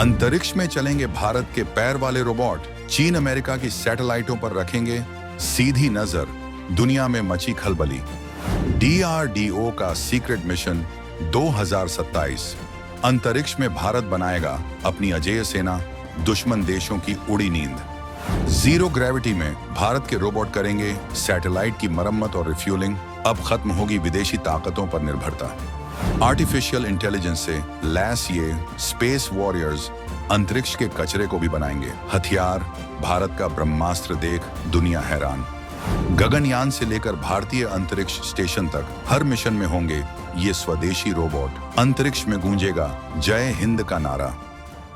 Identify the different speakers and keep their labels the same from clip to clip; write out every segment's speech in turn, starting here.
Speaker 1: अंतरिक्ष में चलेंगे भारत के पैर वाले रोबोट, चीन अमेरिका की सैटेलाइटों पर रखेंगे सीधी नजर, दुनिया में मची खलबली। DRDO का सीक्रेट मिशन 2027, अंतरिक्ष में भारत बनाएगा अपनी अजेय सेना, दुश्मन देशों की उड़ी नींद। जीरो ग्रेविटी में भारत के रोबोट करेंगे सैटेलाइट की मरम्मत और रिफ्यूलिंग, अब खत्म होगी विदेशी ताकतों पर निर्भरता। आर्टिफिशियल इंटेलिजेंस से लैस ये स्पेस वॉरियर्स अंतरिक्ष के कचरे को भी बनाएंगे हथियार, भारत का ब्रह्मास्त्र देख दुनिया हैरान। गगनयान से लेकर भारतीय अंतरिक्ष स्टेशन तक हर मिशन में होंगे ये स्वदेशी रोबोट, अंतरिक्ष में गूंजेगा जय हिंद का नारा।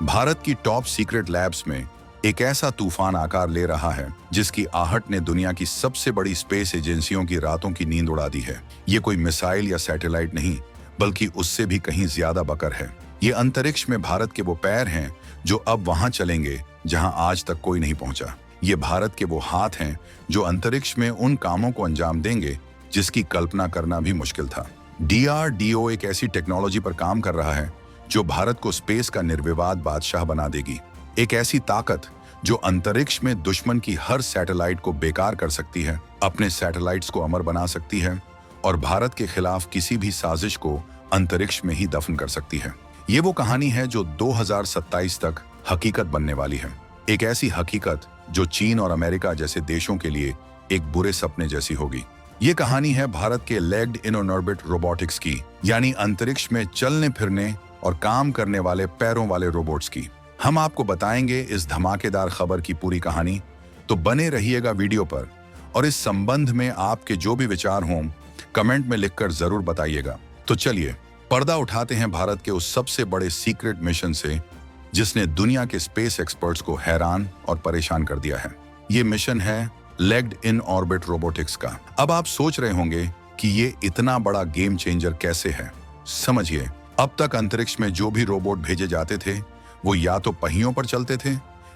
Speaker 1: भारत की टॉप सीक्रेट लैब्स में एक ऐसा तूफान आकार ले रहा है जिसकी आहट ने दुनिया की सबसे बड़ी स्पेस एजेंसियों की रातों की नींद उड़ा दी है। ये कोई मिसाइल या सैटेलाइट नहीं, बल्कि उससे भी कहीं ज्यादा बकर है। ये अंतरिक्ष में भारत के वो पैर हैं जो अब वहां चलेंगे जहां आज तक कोई नहीं पहुंचा। ये भारत के वो हाथ हैं जो अंतरिक्ष में उन कामों को अंजाम देंगे जिसकी कल्पना करना भी मुश्किल था। DRDO एक ऐसी टेक्नोलॉजी पर काम कर रहा है जो भारत को स्पेस का निर्विवाद बादशाह बना देगी। एक ऐसी ताकत जो अंतरिक्ष में दुश्मन की हर सैटेलाइट को बेकार कर सकती है, अपने सैटेलाइट्स को अमर बना सकती है और भारत के खिलाफ किसी भी साजिश को अंतरिक्ष में ही दफन कर सकती है। ये वो कहानी है जो 2027 तक हकीकत बनने वाली है। एक ऐसी हकीकत जो चीन और अमेरिका जैसे देशों के लिए एक बुरे सपने जैसी होगी। ये कहानी है भारत के लेग्ड इन ऑर्बिट रोबोटिक्स की, यानी अंतरिक्ष में चलने फिरने और काम करने वाले पैरों वाले रोबोट्स की। हम आपको बताएंगे इस धमाकेदार खबर की पूरी कहानी, तो बने रहिएगा वीडियो पर। और इस संबंध में आपके जो भी विचार हों कमेंट में लिखकर जरूर बताइएगा। तो चलिए पर्दा उठाते हैं भारत के उस सबसे बड़े सीक्रेट मिशन से जिसने दुनिया के स्पेस एक्सपर्ट्स को हैरान और परेशान कर दिया है। ये मिशन है लेग्ड इन ऑर्बिट रोबोटिक्स का। अब आप सोच रहे होंगे कि ये इतना बड़ा गेम चेंजर कैसे है। समझिए, अब तक अंतरिक्ष में जो भी रोबोट भेजे जाते थे वो या तो पहियों पर चलते थे,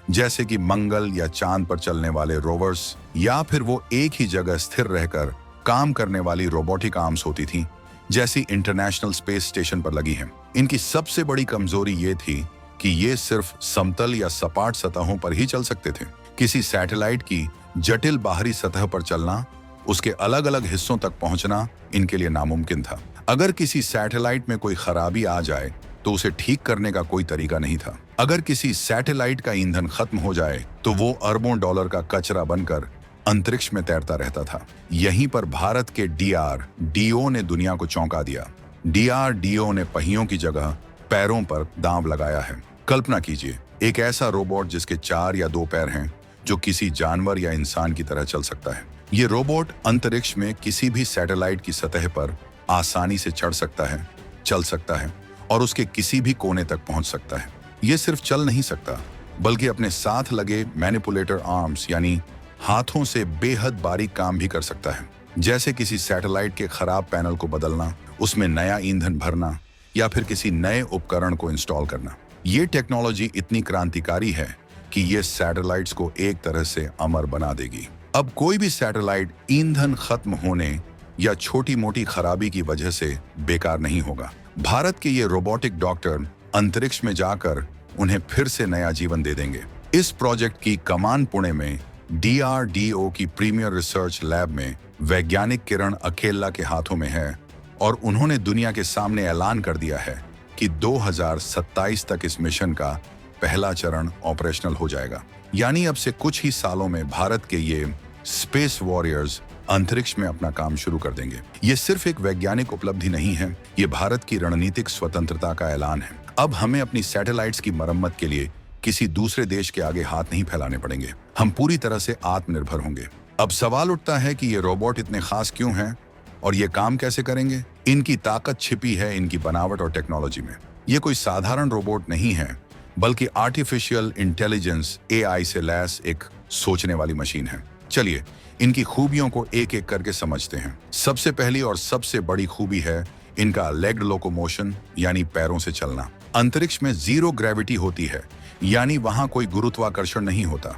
Speaker 1: जैसे कि मंगल या चांद पर चलने वाले रोवर्स, या फिर वो एक ही जगह स्थिर रहकर काम करने वाली रोबोटिक आर्म्स होती थी, जैसी इंटरनेशनल स्पेस स्टेशन पर लगी हैं। इनकी सबसे बड़ी कमजोरी ये थी कि ये सिर्फ समतल या सपाट सतहों पर ही चल सकते थे। किसी सैटेलाइट की जटिल बाहरी सतह पर चलना, उसके अलग अलग हिस्सों तक पहुंचना इनके लिए नामुमकिन था। अगर किसी सैटेलाइट में कोई खराबी आ जाए तो उसे ठीक करने का कोई तरीका नहीं था। अगर किसी सैटेलाइट का ईंधन खत्म हो जाए तो वो अरबों डॉलर का कचरा बनकर अंतरिक्ष में तैरता रहता था। यहीं पर भारत के DRDO ने दुनिया को चौंका दिया। DRDO ने पहियों की जगह पैरों पर दांव लगाया है। कल्पना कीजिए, एक ऐसा रोबोट जिसके 4 या 2 पैर हैं, जो किसी जानवर या इंसान की तरह चल सकता है। ये रोबोट अंतरिक्ष में किसी भी सैटेलाइट की सतह पर आसानी से चढ़ सकता है, चल सकता है और उसके किसी भी कोने तक पहुंच सकता है। ये सिर्फ चल नहीं सकता, बल्कि अपने साथ लगे मैनिपुलेटर आर्म्स यानी हाथों से बेहद बारीक काम भी कर सकता है, जैसे किसी सैटेलाइट के खराब पैनल को बदलना, उसमें नया ईंधन भरना या फिर किसी नए उपकरण को इंस्टॉल करना। ये टेक्नोलॉजी इतनी क्रांतिकारी है कि ये सैटेलाइट्स को एक तरह से अमर बना देगी। अब कोई भी सैटेलाइट ईंधन खत्म होने या छोटी मोटी खराबी की वजह से बेकार नहीं होगा। भारत के ये रोबोटिक डॉक्टर अंतरिक्ष में जाकर उन्हें फिर से नया जीवन दे देंगे। इस प्रोजेक्ट की कमान पुणे में DRDO की प्रीमियर रिसर्च लैब में वैज्ञानिक किरण अकेला के हाथों में है और उन्होंने दुनिया के सामने ऐलान कर दिया है कि 2027 तक इस मिशन का पहला चरण ऑपरेशनल हो जाएगा। यानी अब से कुछ ही सालों में भारत के ये स्पेस वॉरियर्स अंतरिक्ष में अपना काम शुरू कर देंगे। ये सिर्फ एक वैज्ञानिक उपलब्धि नहीं है, ये भारत की रणनीतिक स्वतंत्रता का ऐलान है। अब हमें अपनी सैटेलाइट्स की मरम्मत के लिए किसी दूसरे देश के आगे हाथ नहीं फैलाने पड़ेंगे। हम पूरी तरह से आत्मनिर्भर होंगे। अब सवाल उठता है कि ये रोबोट इतने खास क्यों हैं और ये काम कैसे करेंगे। इनकी ताकत छिपी है इनकी बनावट और टेक्नोलॉजी में। ये कोई साधारण रोबोट नहीं है, बल्कि आर्टिफिशियल इंटेलिजेंस AI से लैस एक सोचने वाली मशीन है। चलिए इनकी खूबियों को एक एक करके समझते हैं। सबसे पहली और सबसे बड़ी खूबी है इनका लेग्ड लोकोमोशन, यानी पैरों से चलना। अंतरिक्ष में जीरो ग्रेविटी होती है, यानी वहां कोई गुरुत्वाकर्षण नहीं होता।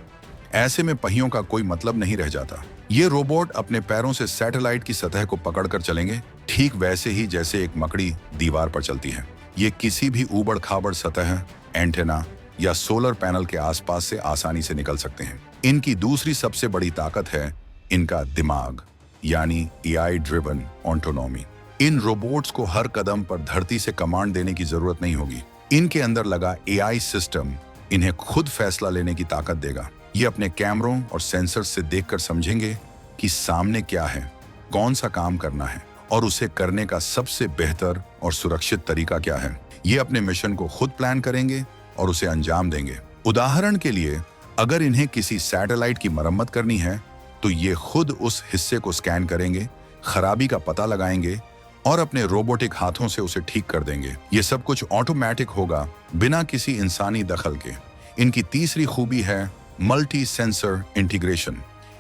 Speaker 1: ऐसे में पहियों का कोई मतलब नहीं रह जाता। ये रोबोट अपने पैरों से सैटेलाइट की सतह को पकड़कर चलेंगे, ठीक वैसे ही जैसे एक मकड़ी दीवार पर चलती है। ये किसी भी ऊबड़ खाबड़ सतह, एंटेना या सोलर पैनल के आसपास से आसानी से निकल सकते हैं। इनकी दूसरी सबसे बड़ी ताकत है इनका दिमाग, यानी एआई ड्रिवन ऑटोनॉमी। इन रोबोट्स को हर कदम पर धरती से कमांड देने की जरूरत नहीं होगी। इनके अंदर लगा एआई सिस्टम इन्हें खुद फैसला लेने की ताकत देगा। ये अपने कैमरों और सेंसर से देखकर समझेंगे कि सामने क्या है, कौन सा काम करना है और उसे करने का सबसे बेहतर और सुरक्षित तरीका क्या है। ये अपने मिशन को खुद प्लान करेंगे और उसे अंजाम देंगे। उदाहरण के लिए, अगर इन्हें किसी सैटेलाइट की मरम्मत करनी है तो ये खुद उस हिस्से को स्कैन करेंगे, खराबी का पता लगाएंगे और अपने रोबोटिक हाथों से उसे ठीक कर देंगे। ये सब कुछ ऑटोमेटिक होगा, बिना किसी इंसानी दखल के। इनकी तीसरी खूबी है मल्टी सेंसर इंटीग्रेशन।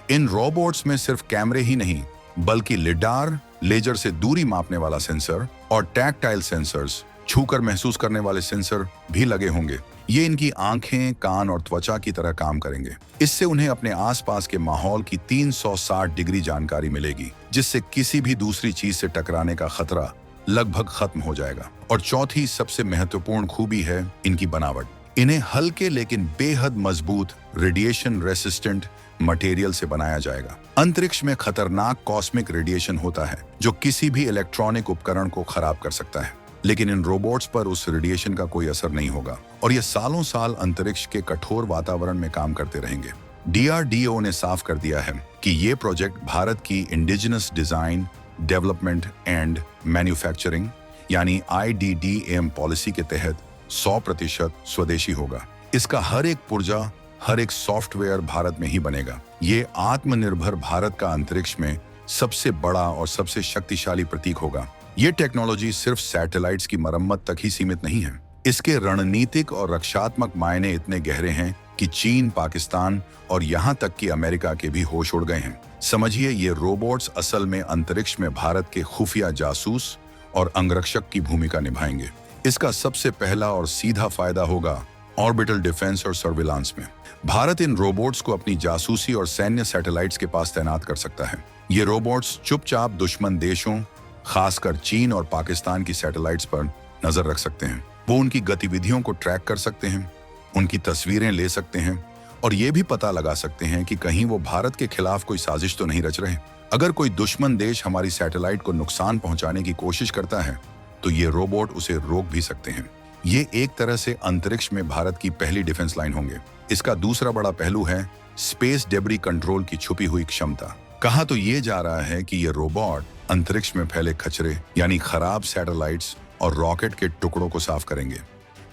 Speaker 1: इन रोबोट्स में सिर्फ कैमरे ही नहीं, बल्कि लिडार, लेजर से दूरी मापने वाला सेंसर और टैक्टाइल सेंसर्स, छूकर महसूस करने वाले सेंसर भी लगे होंगे। ये इनकी आंखें, कान और त्वचा की तरह काम करेंगे। इससे उन्हें अपने आसपास के माहौल की 360 डिग्री जानकारी मिलेगी, जिससे किसी भी दूसरी चीज से टकराने का खतरा लगभग खत्म हो जाएगा। और चौथी सबसे महत्वपूर्ण खूबी है इनकी बनावट। इन्हें हल्के लेकिन बेहद मजबूत रेडिएशन रेसिस्टेंट मटेरियल से बनाया जाएगा। अंतरिक्ष में खतरनाक कॉस्मिक रेडिएशन होता है जो किसी भी इलेक्ट्रॉनिक उपकरण को खराब कर सकता है, लेकिन इन रोबोट्स पर उस रेडिएशन का कोई असर नहीं होगा और ये सालों साल अंतरिक्ष के कठोर वातावरण में काम करते रहेंगे। डीआरडीओ ने साफ कर दिया है कि ये प्रोजेक्ट भारत की indigenous design, development and manufacturing यानी IDDM पॉलिसी के तहत 100% स्वदेशी होगा। इसका हर एक पुर्जा, हर एक सॉफ्टवेयर भारत में ही बनेगा। ये आत्मनिर्भर भारत का अंतरिक्ष में सबसे बड़ा और सबसे शक्तिशाली प्रतीक होगा। ये टेक्नोलॉजी सिर्फ सैटेलाइट्स की मरम्मत तक ही सीमित नहीं है। इसके रणनीतिक और रक्षात्मक मायने इतने गहरे हैं कि चीन, पाकिस्तान और यहाँ तक कि अमेरिका के भी होश उड़ गए हैं। समझिए, ये रोबोट्स असल में अंतरिक्ष में भारत के खुफिया जासूस और अंगरक्षक की भूमिका निभाएंगे। इसका सबसे पहला और सीधा फायदा होगा ऑर्बिटल डिफेंस और सर्विलांस में। भारत इन रोबोट्स को अपनी जासूसी और सैन्य सैटेलाइट्स के पास तैनात कर सकता है। ये रोबोट्स चुपचाप दुश्मन देशों, खासकर चीन और पाकिस्तान की सैटेलाइट्स पर नजर रख सकते हैं। वो उनकी गतिविधियों को ट्रैक कर सकते हैं, उनकी तस्वीरें ले सकते हैं और ये भी पता लगा सकते हैं कि कहीं वो भारत के खिलाफ कोई साजिश तो नहीं रच रहे। अगर कोई दुश्मन देश हमारी सैटेलाइट को नुकसान पहुंचाने की कोशिश करता है तो ये रोबोट उसे रोक भी सकते हैं। ये एक तरह से अंतरिक्ष में भारत की पहली डिफेंस लाइन होंगे। इसका दूसरा बड़ा पहलू है स्पेस डेब्री कंट्रोल की छुपी हुई क्षमता। कहा तो ये जा रहा है कि ये रोबोट अंतरिक्ष में फैले कचरे यानी खराब सैटेलाइट्स और रॉकेट के टुकड़ों को साफ करेंगे,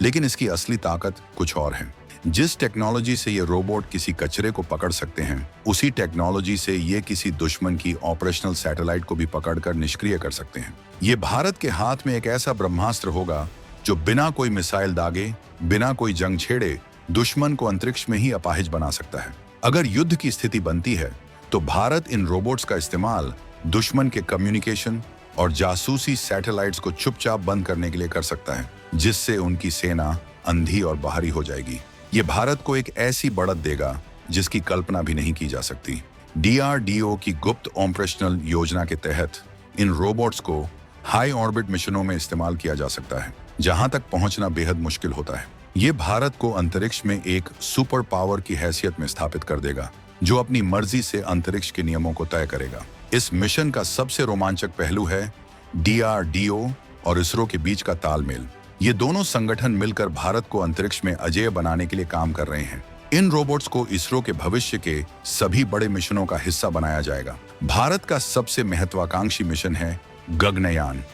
Speaker 1: लेकिन इसकी असली ताकत कुछ और है। जिस टेक्नोलॉजी से ये रोबोट किसी कचरे को पकड़ सकते हैं, उसी टेक्नोलॉजी से ये किसी दुश्मन की ऑपरेशनल सैटेलाइट को भी पकड़कर निष्क्रिय कर सकते हैं। ये भारत के हाथ में एक ऐसा ब्रह्मास्त्र होगा जो बिना कोई मिसाइल दागे, बिना कोई जंग छेड़े दुश्मन को अंतरिक्ष में ही अपाहिज बना सकता है। अगर युद्ध की स्थिति बनती है तो भारत इन रोबोट्स का इस्तेमाल दुश्मन के कम्युनिकेशन और जासूसी सैटेलाइट्स को चुपचाप बंद करने के लिए कर सकता है, जिससे उनकी सेना अंधी और बाहरी हो जाएगी। ये भारत को एक ऐसी बढ़त देगा जिसकी कल्पना भी नहीं की जा सकती। डीआरडीओ की गुप्त ऑपरेशनल योजना के तहत इन रोबोट्स को हाई ऑर्बिट मिशनों में इस्तेमाल किया जा सकता है, जहां तक पहुंचना बेहद मुश्किल होता है। ये भारत को अंतरिक्ष में एक सुपर पावर की हैसियत में स्थापित कर देगा, जो अपनी मर्जी से अंतरिक्ष के नियमों को तय करेगा। इस मिशन का सबसे रोमांचक पहलू है डीआरडीओ और इसरो के बीच का तालमेल। ये दोनों संगठन मिलकर भारत को अंतरिक्ष में अजेय बनाने के लिए काम कर रहे हैं। इन रोबोट्स को इसरो के भविष्य के सभी बड़े मिशनों का हिस्सा बनाया जाएगा। भारत का सबसे महत्वाकांक्षी मिशन है गगनयान,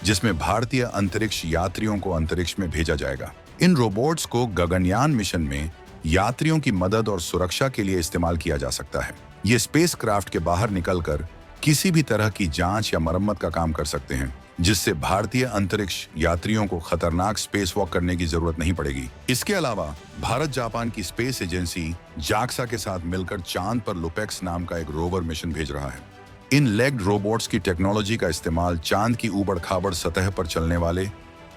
Speaker 1: जिसमें भारतीय अंतरिक्ष यात्रियों को अंतरिक्ष में भेजा जाएगा। इन रोबोट्स को गगनयान मिशन में यात्रियों की मदद और सुरक्षा के लिए इस्तेमाल किया जा सकता है। ये स्पेसक्राफ्ट के बाहर निकलकर किसी भी तरह की जांच या मरम्मत का काम कर सकते हैं, जिससे भारतीय अंतरिक्ष यात्रियों को खतरनाक स्पेस वॉक करने की जरूरत नहीं पड़ेगी। इसके अलावा भारत जापान की स्पेस एजेंसी जाक्सा के साथ मिलकर चांद पर लुपेक्स नाम का एक रोवर मिशन भेज रहा है। इन लेग्ड रोबोट्स की टेक्नोलॉजी का इस्तेमाल चांद की ऊबड़-खाबड़ सतह पर चलने वाले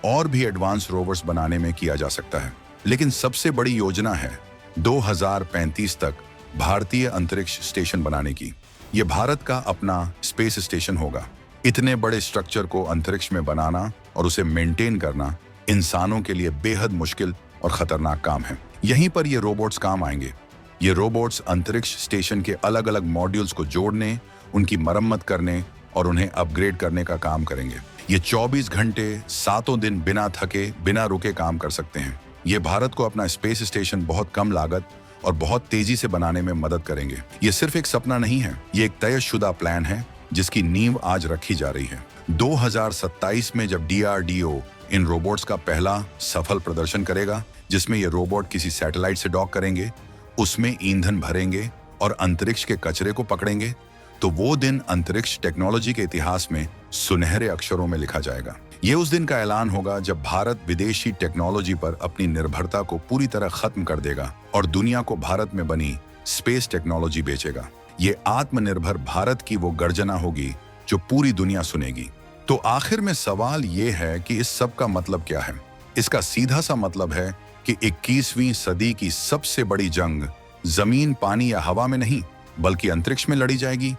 Speaker 1: और भी एडवांस रोवर्स बनाने में किया जा सकता है। लेकिन सबसे बड़ी योजना है 2035 तक भारतीय अंतरिक्ष स्टेशन बनाने की। ये भारत का अपना स्पेस स्टेशन होगा। इतने बड़े स्ट्रक्चर को अंतरिक्ष में बनाना और उसे मेंटेन करना इंसानों के लिए बेहद मुश्किल और खतरनाक काम है। यहीं पर ये रोबोट्स काम आएंगे। ये रोबोट्स अंतरिक्ष स्टेशन के अलग अलग मॉड्यूल्स को जोड़ने, उनकी मरम्मत करने और उन्हें अपग्रेड करने का काम करेंगे। ये 24 घंटे 7 दिन बिना थके, बिना रुके काम कर सकते हैं। ये भारत को अपना स्पेस स्टेशन बहुत कम लागत और बहुत तेजी से बनाने में मदद करेंगे। ये सिर्फ एक सपना नहीं है, ये एक तयशुदा प्लान है जिसकी नींव आज रखी जा रही है। 2027 में जब DRDO इन रोबोट्स का पहला सफल प्रदर्शन करेगा, जिसमें ये रोबोट किसी सैटेलाइट से डॉक करेंगे, उसमें ईंधन भरेंगे और अंतरिक्ष के कचरे को पकड़ेंगे, तो वो दिन अंतरिक्ष टेक्नोलॉजी के इतिहास में सुनहरे अक्षरों में लिखा जाएगा। ये उस दिन का ऐलान होगा जब भारत विदेशी टेक्नोलॉजी पर अपनी निर्भरता को पूरी तरह खत्म कर देगा और दुनिया को भारत में बनी स्पेस टेक्नोलॉजी बेचेगा। ये आत्मनिर्भर भारत की वो गर्जना होगी जो पूरी दुनिया सुनेगी। तो आखिर में सवाल ये है कि इस सब का मतलब क्या है? इसका सीधा सा मतलब है कि 21वीं सदी की सबसे बड़ी जंग जमीन, पानी या हवा में नहीं, बल्कि अंतरिक्ष में लड़ी जाएगी।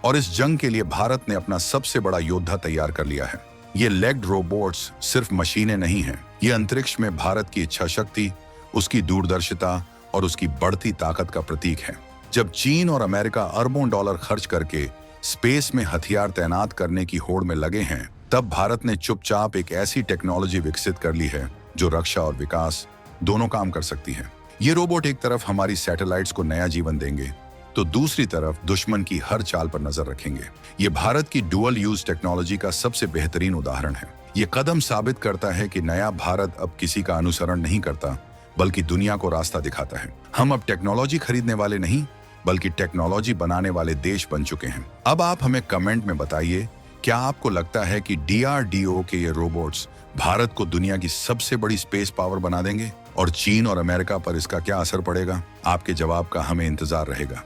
Speaker 1: और इस जंग के लिए भारत ने अपना सबसे बड़ा योद्धा तैयार कर लिया है। ये लेग्ड रोबोट्स सिर्फ मशीनें नहीं हैं, ये अंतरिक्ष में भारत की इच्छा शक्ति, उसकी दूरदर्शिता और उसकी बढ़ती ताकत का प्रतीक है। जब चीन और अमेरिका अरबों डॉलर खर्च करके स्पेस में हथियार तैनात करने की होड़ में लगे हैं, तब भारत ने चुपचाप एक ऐसी टेक्नोलॉजी विकसित कर ली है जो रक्षा और विकास दोनों काम कर सकती है। ये रोबोट एक तरफ हमारी सैटेलाइट्स को नया जीवन देंगे, तो दूसरी तरफ दुश्मन की हर चाल पर नजर रखेंगे। ये भारत की डुअल यूज टेक्नोलॉजी का सबसे बेहतरीन उदाहरण है। ये कदम साबित करता है कि नया भारत अब किसी का अनुसरण नहीं करता, बल्कि दुनिया को रास्ता दिखाता है। हम अब टेक्नोलॉजी खरीदने वाले नहीं, बल्कि टेक्नोलॉजी बनाने वाले देश बन चुके हैं। अब आप हमें कमेंट में बताइए, क्या आपको लगता है कि DRDO के ये रोबोट्स भारत को दुनिया की सबसे बड़ी स्पेस पावर बना देंगे? और चीन और अमेरिका पर इसका क्या असर पड़ेगा? आपके जवाब का हमें इंतजार रहेगा।